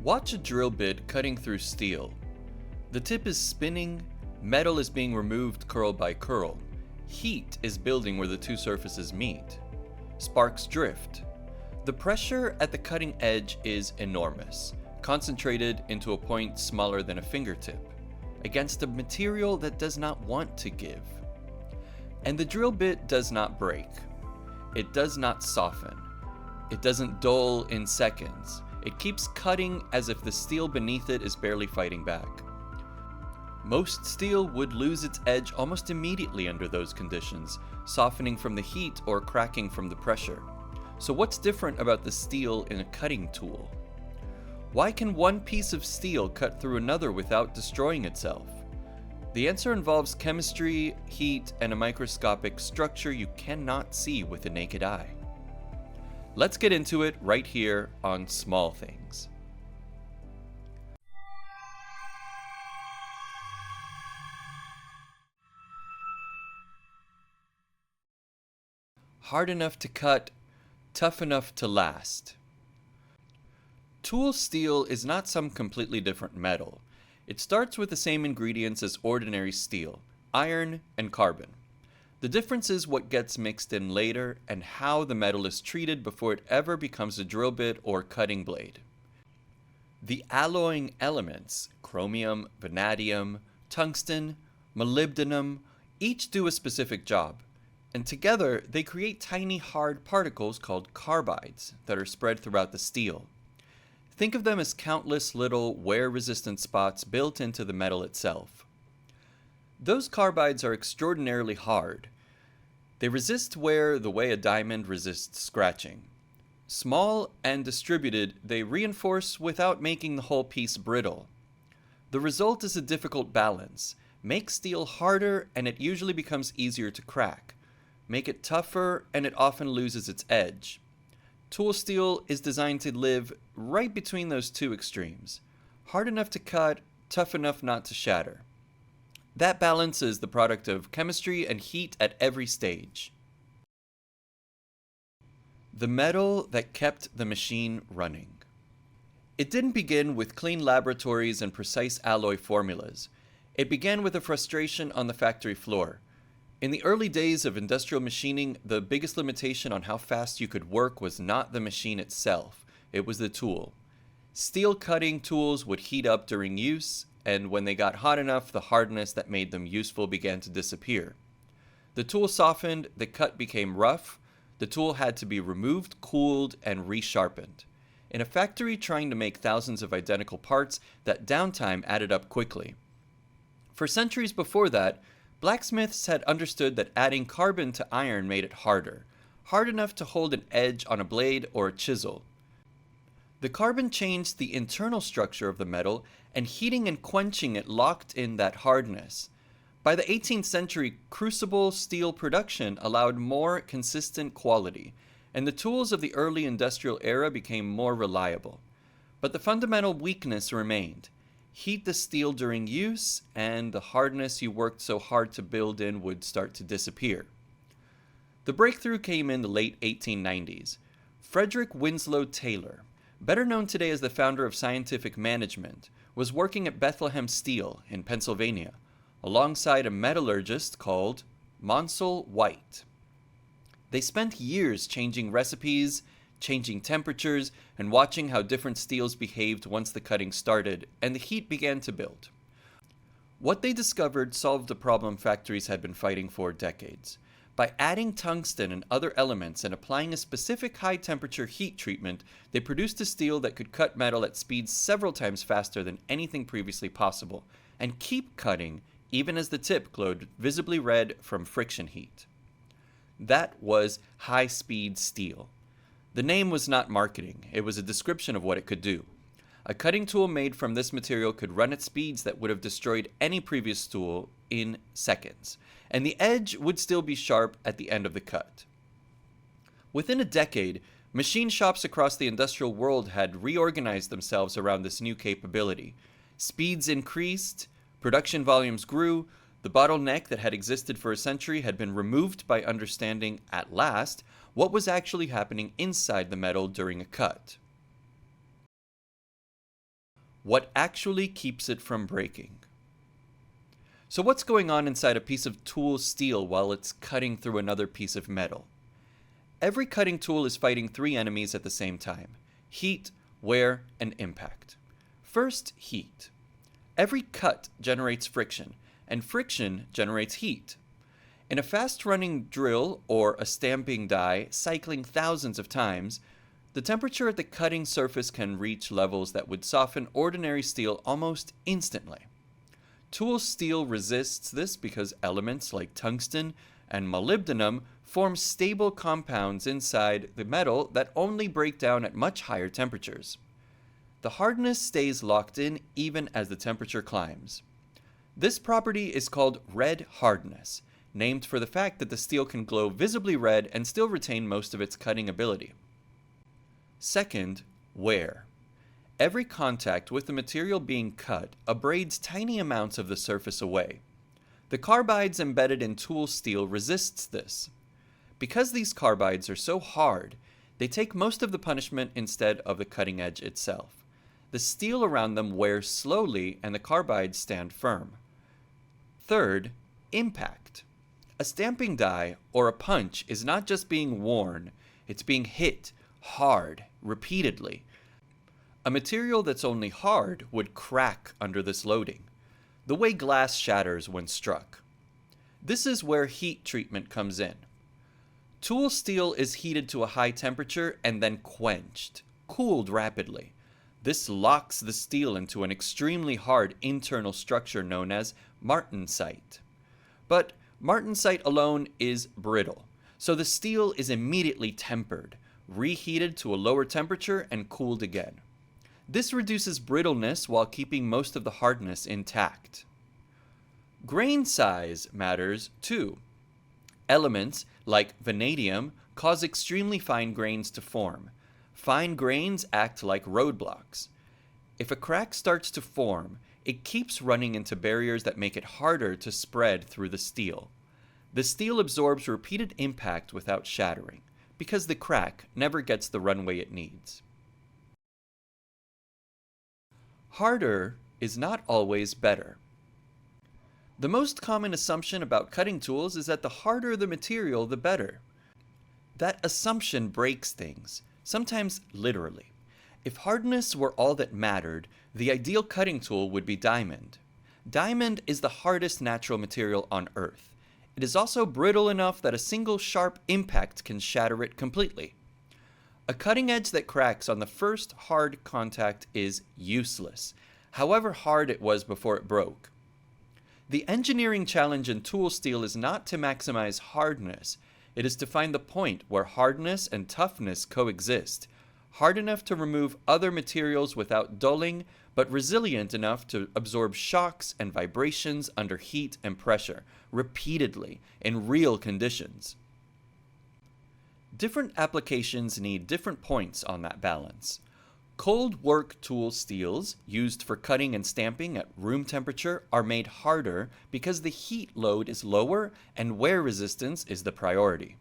Watch a drill bit cutting through steel. The tip is spinning, metal is being removed curl by curl. Heat is building where the two surfaces meet. Sparks drift. The pressure at the cutting edge is enormous, concentrated into a point smaller than a fingertip, against a material that does not want to give. And the drill bit does not break. It does not soften. It doesn't dull in seconds. It keeps cutting as if the steel beneath it is barely fighting back. Most steel would lose its edge almost immediately under those conditions, softening from the heat or cracking from the pressure. So what's different about the steel in a cutting tool? Why can one piece of steel cut through another without destroying itself? The answer involves chemistry, heat, and a microscopic structure you cannot see with the naked eye. Let's get into it right here on Small Things. Hard enough to cut, tough enough to last. Tool steel is not some completely different metal. It starts with the same ingredients as ordinary steel, iron and carbon. The difference is what gets mixed in later and how the metal is treated before it ever becomes a drill bit or cutting blade. The alloying elements, chromium, vanadium, tungsten, molybdenum, each do a specific job. And together, they create tiny hard particles called carbides that are spread throughout the steel. Think of them as countless little wear-resistant spots built into the metal itself. Those carbides are extraordinarily hard. They resist wear the way a diamond resists scratching. Small and distributed, they reinforce without making the whole piece brittle. The result is a difficult balance. Make steel harder and it usually becomes easier to crack. Make it tougher and it often loses its edge. Tool steel is designed to live right between those two extremes. Hard enough to cut, tough enough not to shatter. That balance is the product of chemistry and heat at every stage. The metal that kept the machine running. It didn't begin with clean laboratories and precise alloy formulas. It began with a frustration on the factory floor. In the early days of industrial machining, the biggest limitation on how fast you could work was not the machine itself, it was the tool. Steel cutting tools would heat up during use, and when they got hot enough, the hardness that made them useful began to disappear. The tool softened, the cut became rough, the tool had to be removed, cooled, and resharpened. In a factory trying to make thousands of identical parts, that downtime added up quickly. For centuries before that, blacksmiths had understood that adding carbon to iron made it harder, hard enough to hold an edge on a blade or a chisel. The carbon changed the internal structure of the metal, and heating and quenching it locked in that hardness. By the 18th century, crucible steel production allowed more consistent quality, and the tools of the early industrial era became more reliable. But the fundamental weakness remained. Heat the steel during use, and the hardness you worked so hard to build in would start to disappear. The breakthrough came in the late 1890s. Frederick Winslow Taylor, better known today as the founder of scientific management, was working at Bethlehem Steel in Pennsylvania, alongside a metallurgist called Monsell White. They spent years changing recipes, changing temperatures, and watching how different steels behaved once the cutting started, and the heat began to build. What they discovered solved a problem factories had been fighting for decades. By adding tungsten and other elements and applying a specific high-temperature heat treatment, they produced a steel that could cut metal at speeds several times faster than anything previously possible, and keep cutting even as the tip glowed visibly red from friction heat. That was high-speed steel. The name was not marketing, it was a description of what it could do. A cutting tool made from this material could run at speeds that would have destroyed any previous tool in seconds, and the edge would still be sharp at the end of the cut. Within a decade, machine shops across the industrial world had reorganized themselves around this new capability. Speeds increased, production volumes grew, the bottleneck that had existed for a century had been removed by understanding, at last, what was actually happening inside the metal during a cut. what actually keeps it from breaking. So what's going on inside a piece of tool steel while it's cutting through another piece of metal? Every cutting tool is fighting three enemies at the same time: heat, wear, and impact. First, heat. Every cut generates friction, and friction generates heat. In a fast-running drill or a stamping die cycling thousands of times, the temperature at the cutting surface can reach levels that would soften ordinary steel almost instantly. Tool steel resists this because elements like tungsten and molybdenum form stable compounds inside the metal that only break down at much higher temperatures. The hardness stays locked in even as the temperature climbs. This property is called red hardness, named for the fact that the steel can glow visibly red and still retain most of its cutting ability. Second, wear. Every contact with the material being cut abrades tiny amounts of the surface away. The carbides embedded in tool steel resists this. Because these carbides are so hard, they take most of the punishment instead of the cutting edge itself. The steel around them wears slowly and the carbides stand firm. Third, impact. A stamping die or a punch is not just being worn, it's being hit hard, repeatedly. A material that's only hard would crack under this loading, the way glass shatters when struck. This is where heat treatment comes in. Tool steel is heated to a high temperature and then quenched, cooled rapidly. This locks the steel into an extremely hard internal structure known as martensite. But martensite alone is brittle, so the steel is immediately tempered, reheated to a lower temperature, and cooled again. This reduces brittleness while keeping most of the hardness intact. Grain size matters too. Elements like vanadium cause extremely fine grains to form. Fine grains act like roadblocks. If a crack starts to form, it keeps running into barriers that make it harder to spread through the steel. The steel absorbs repeated impact without shattering, because the crack never gets the runway it needs. Harder is not always better. The most common assumption about cutting tools is that the harder the material, the better. That assumption breaks things, sometimes literally. If hardness were all that mattered, the ideal cutting tool would be diamond. Diamond is the hardest natural material on Earth. It is also brittle enough that a single sharp impact can shatter it completely. A cutting edge that cracks on the first hard contact is useless, however hard it was before it broke. The engineering challenge in tool steel is not to maximize hardness, it is to find the point where hardness and toughness coexist, hard enough to remove other materials without dulling, but resilient enough to absorb shocks and vibrations under heat and pressure, repeatedly, in real conditions. Different applications need different points on that balance. Cold work tool steels, used for cutting and stamping at room temperature, are made harder because the heat load is lower and wear resistance is the priority.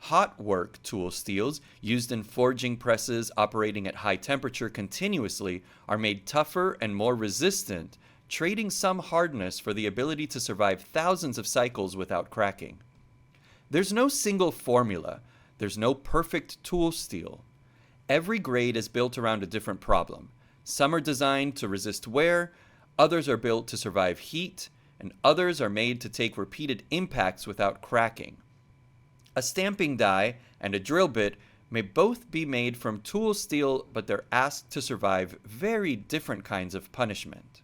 Hot work tool steels, used in forging presses operating at high temperature continuously, are made tougher and more resistant, trading some hardness for the ability to survive thousands of cycles without cracking. There's no single formula. There's no perfect tool steel. Every grade is built around a different problem. Some are designed to resist wear, others are built to survive heat, and others are made to take repeated impacts without cracking. A stamping die and a drill bit may both be made from tool steel, but they're asked to survive very different kinds of punishment.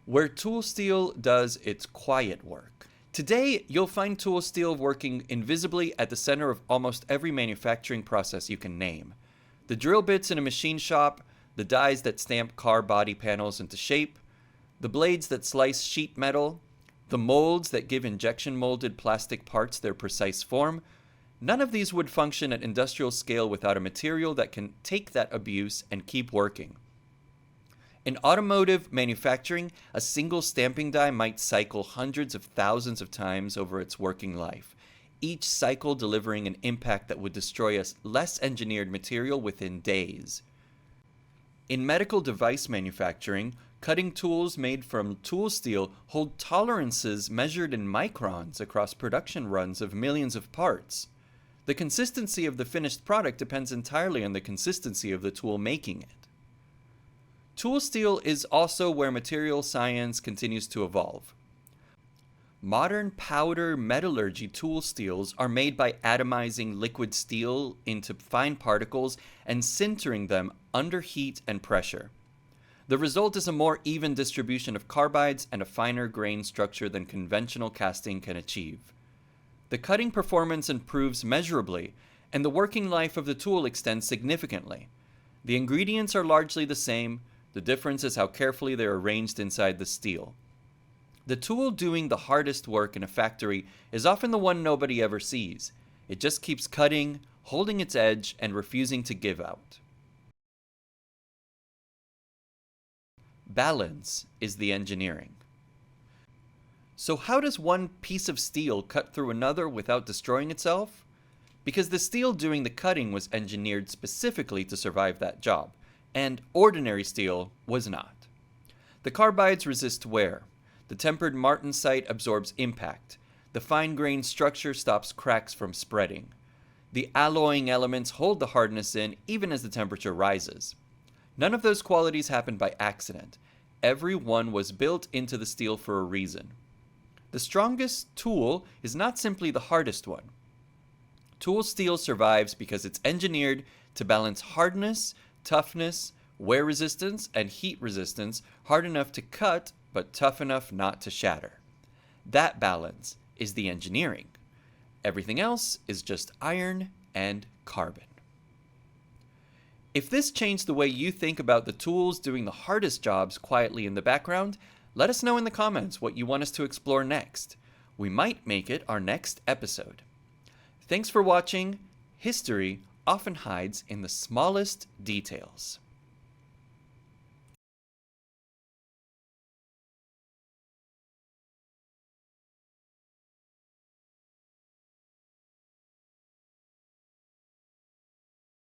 Where tool steel does its quiet work. Today, you'll find tool steel working invisibly at the center of almost every manufacturing process you can name. The drill bits in a machine shop, the dies that stamp car body panels into shape, the blades that slice sheet metal, the molds that give injection molded plastic parts their precise form. None of these would function at industrial scale without a material that can take that abuse and keep working. In automotive manufacturing, a single stamping die might cycle hundreds of thousands of times over its working life, each cycle delivering an impact that would destroy a less engineered material within days. In medical device manufacturing, cutting tools made from tool steel hold tolerances measured in microns across production runs of millions of parts. The consistency of the finished product depends entirely on the consistency of the tool making it. Tool steel is also where material science continues to evolve. Modern powder metallurgy tool steels are made by atomizing liquid steel into fine particles and sintering them under heat and pressure. The result is a more even distribution of carbides and a finer grain structure than conventional casting can achieve. The cutting performance improves measurably, and the working life of the tool extends significantly. The ingredients are largely the same. The difference is how carefully they are arranged inside the steel. The tool doing the hardest work in a factory is often the one nobody ever sees. It just keeps cutting, holding its edge, and refusing to give out. Balance is the engineering. So how does one piece of steel cut through another without destroying itself? Because the steel doing the cutting was engineered specifically to survive that job, and ordinary steel was not. The carbides resist wear. The tempered martensite absorbs impact. The fine-grained structure stops cracks from spreading. The alloying elements hold the hardness in even as the temperature rises. None of those qualities happened by accident. Every one was built into the steel for a reason. The strongest tool is not simply the hardest one. Tool steel survives because it's engineered to balance hardness, toughness, wear resistance, and heat resistance hard enough to cut but tough enough not to shatter. That balance is the engineering. Everything else is just iron and carbon. If this changed the way you think about the tools doing the hardest jobs quietly in the background, let us know in the comments what you want us to explore next. We might make it our next episode. Thanks for watching. History often hides in the smallest details.